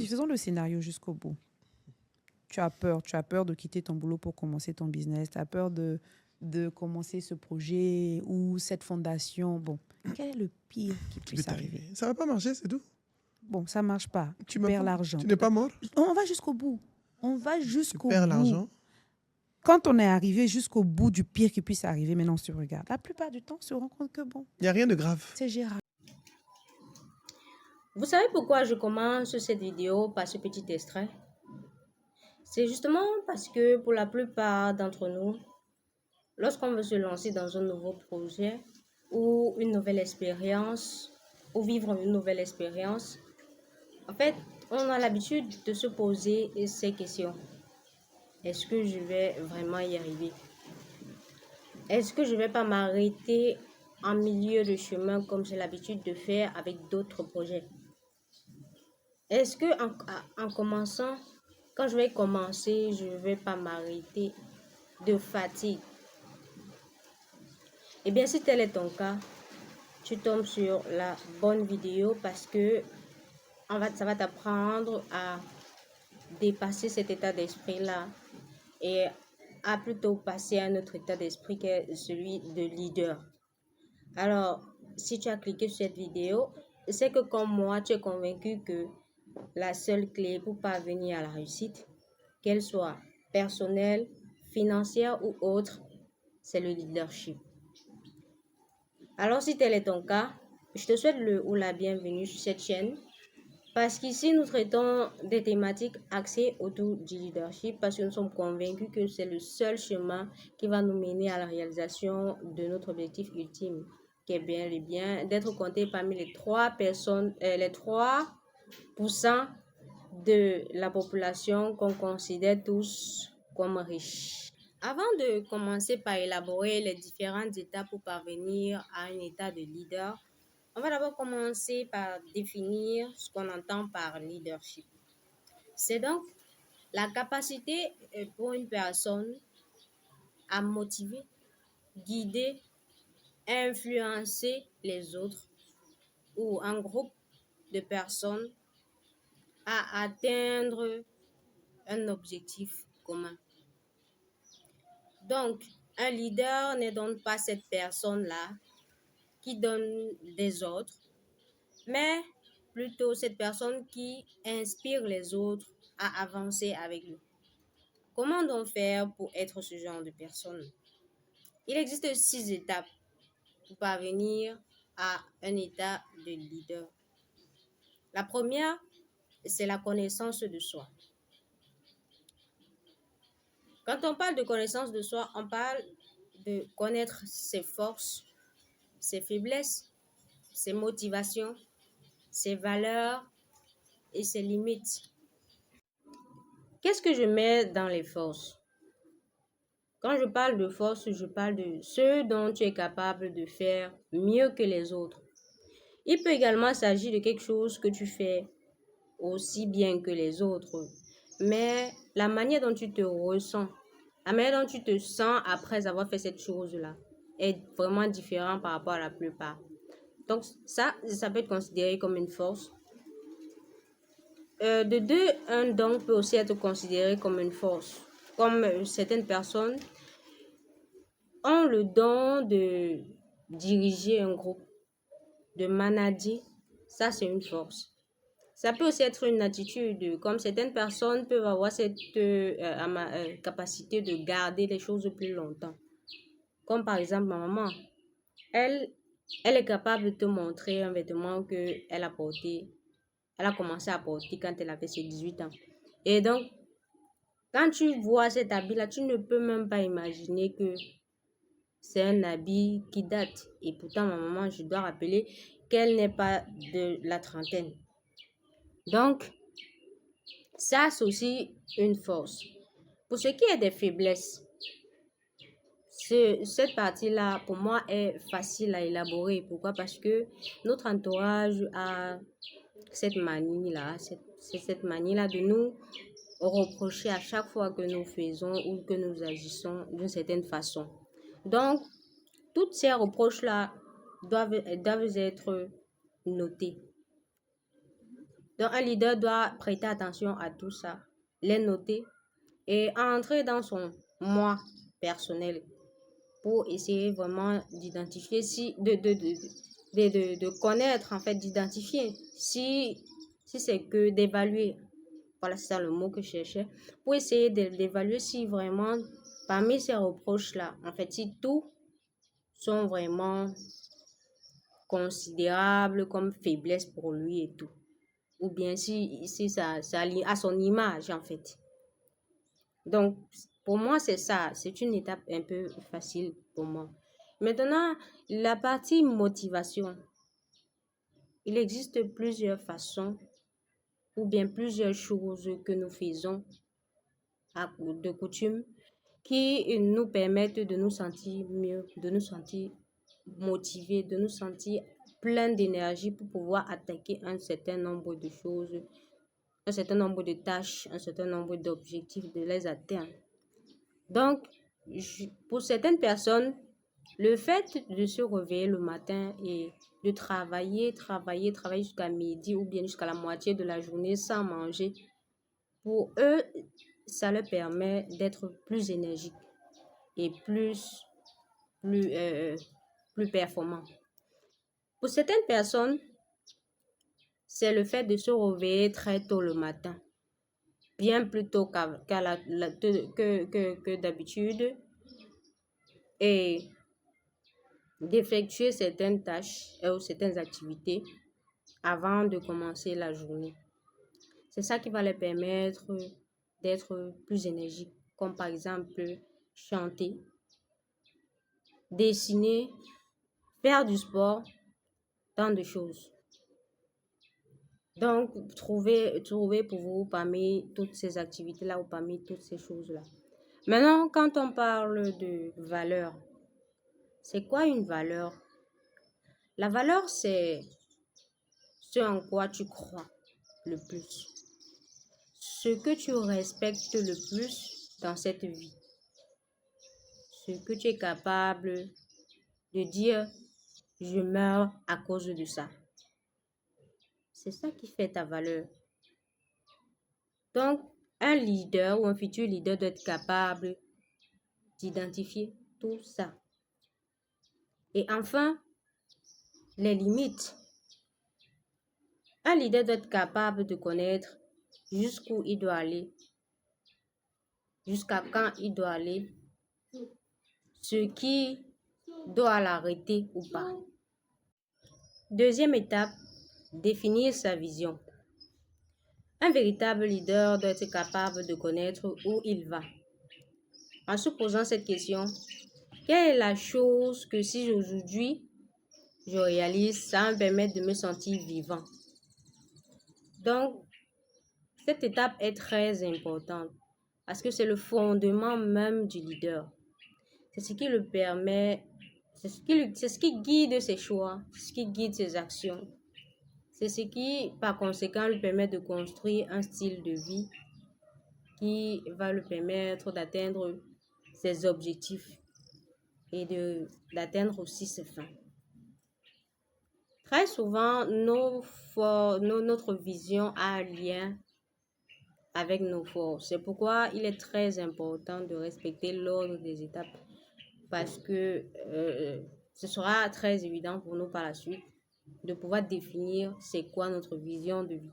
faisons le scénario jusqu'au bout. Tu as peur de quitter ton boulot pour commencer ton business, tu as peur de commencer ce projet ou cette fondation. Bon, quel est le pire qui Qui peut puisse arriver? t'arriver? Ça va pas marcher, c'est tout. Bon, ça marche pas. Tu m'as perds pas- l'argent. Tu n'es pas mort. On va jusqu'au bout. On va Tu jusqu'au perds bout. l'argent. Quand on est arrivé jusqu'au bout du pire qui puisse arriver, maintenant on se regarde. La plupart du temps, on se rend compte que bon, Il n'y a rien de grave. c'est gérable. Vous savez pourquoi je commence cette vidéo par ce petit extrait? C'est justement parce que pour la plupart d'entre nous, lorsqu'on veut se lancer dans un nouveau projet ou une nouvelle expérience, ou vivre une nouvelle expérience, en fait, on a l'habitude de se poser ces questions. Est-ce que je vais vraiment y arriver? Est-ce que je ne vais pas m'arrêter en milieu de chemin comme j'ai l'habitude de faire avec d'autres projets? Est-ce que en commençant, quand je vais commencer, je ne vais pas m'arrêter de fatigue? Eh bien, si tel est ton cas, tu tombes sur la bonne vidéo parce que ça va t'apprendre à dépasser cet état d'esprit-là et à plutôt passer à un autre état d'esprit qui est celui de leader. Alors, si tu as cliqué sur cette vidéo, c'est que comme moi, tu es convaincu que la seule clé pour parvenir à la réussite, qu'elle soit personnelle, financière ou autre, c'est le leadership. Alors, si tel est ton cas, je te souhaite le ou la bienvenue sur cette chaîne parce qu'ici, nous traitons des thématiques axées autour du leadership parce que nous sommes convaincus que c'est le seul chemin qui va nous mener à la réalisation de notre objectif ultime, qui est bien et bien d'être compté parmi les 3% de la population qu'on considère tous comme riches. Avant de commencer par élaborer les différentes étapes pour parvenir à un état de leader, on va d'abord commencer par définir ce qu'on entend par leadership. C'est donc la capacité pour une personne à motiver, guider, influencer les autres ou un groupe de personnes à atteindre un objectif commun. Donc, un leader n'est donc pas cette personne-là qui donne des ordres, mais plutôt cette personne qui inspire les autres à avancer avec lui. Comment donc faire pour être ce genre de personne? Il existe 6 étapes pour parvenir à un état de leader. La première, c'est la connaissance de soi. Quand on parle de connaissance de soi, on parle de connaître ses forces, ses faiblesses, ses motivations, ses valeurs et ses limites. Qu'est-ce que je mets dans les forces? Quand je parle de force, je parle de ce dont tu es capable de faire mieux que les autres. Il peut également s'agir de quelque chose que tu fais aussi bien que les autres, mais la manière dont tu te ressens, la manière dont tu te sens après avoir fait cette chose-là est vraiment différente par rapport à la plupart. Donc ça peut être considéré comme une force. De deux, un don peut aussi être considéré comme une force. Comme certaines personnes ont le don de diriger un groupe, de manager, ça c'est une force. Ça peut aussi être une attitude, comme certaines personnes peuvent avoir cette capacité de garder les choses plus longtemps. Comme par exemple ma maman, elle est capable de te montrer un vêtement qu'elle a porté. Elle a commencé à porter quand elle avait ses 18 ans. Et donc, quand tu vois cet habit-là, tu ne peux même pas imaginer que c'est un habit qui date. Et pourtant, ma maman, je dois rappeler qu'elle n'est pas de la trentaine. Donc, ça, c'est aussi une force. Pour ce qui est des faiblesses, cette partie-là, pour moi, est facile à élaborer. Pourquoi? Parce que notre entourage a cette manie-là, cette manie-là de nous reprocher à chaque fois que nous faisons ou que nous agissons d'une certaine façon. Donc, toutes ces reproches-là doivent être notés. Donc, un leader doit prêter attention à tout ça, les noter et entrer dans son moi personnel pour essayer vraiment d'identifier si de connaître en fait d'identifier si c'est que d'évaluer, voilà c'est ça le mot que je cherchais, pour essayer d'évaluer si vraiment parmi ces reproches là en fait si tous sont vraiment considérables comme faiblesse pour lui et tout, ou bien si ça à son image en fait. Donc, pour moi, c'est ça. C'est une étape un peu facile pour moi. Maintenant, la partie motivation. Il existe plusieurs façons ou bien plusieurs choses que nous faisons de coutume qui nous permettent de nous sentir mieux, de nous sentir motivés, de nous sentir plein d'énergie pour pouvoir attaquer un certain nombre de choses, un certain nombre de tâches, un certain nombre d'objectifs, de les atteindre. Donc, pour certaines personnes, le fait de se réveiller le matin et de travailler jusqu'à midi ou bien jusqu'à la moitié de la journée sans manger, pour eux, ça leur permet d'être plus énergiques et plus, euh, plus performants. Pour certaines personnes, c'est le fait de se réveiller très tôt le matin, bien plus tôt que d'habitude, et d'effectuer certaines tâches ou certaines activités avant de commencer la journée. C'est ça qui va leur permettre d'être plus énergiques, comme par exemple chanter, dessiner, faire du sport, tant de choses. Donc, trouvez pour vous parmi toutes ces activités-là ou parmi toutes ces choses-là. Maintenant, quand on parle de valeur, c'est quoi une valeur? La valeur, c'est ce en quoi tu crois le plus, ce que tu respectes le plus dans cette vie, ce que tu es capable de dire, je meurs à cause de ça. C'est ça qui fait ta valeur. Donc, un leader ou un futur leader doit être capable d'identifier tout ça. Et enfin, les limites. Un leader doit être capable de connaître jusqu'où il doit aller, jusqu'à quand il doit aller, ce qui doit l'arrêter ou pas. Deuxième étape, définir sa vision. Un véritable leader doit être capable de connaître où il va. En se posant cette question, quelle est la chose que si aujourd'hui je réalise, ça va me permettre de me sentir vivant? Donc, cette étape est très importante parce que c'est le fondement même du leader. C'est ce qui le permet, c'est ce qui guide ses choix, c'est ce qui guide ses actions. C'est ce qui, par conséquent, lui permet de construire un style de vie qui va lui permettre d'atteindre ses objectifs et d'atteindre aussi ses fins. Très souvent, notre vision a un lien avec nos forces. C'est pourquoi il est très important de respecter l'ordre des étapes parce que ce sera très évident pour nous par la suite de pouvoir définir c'est quoi notre vision de vie.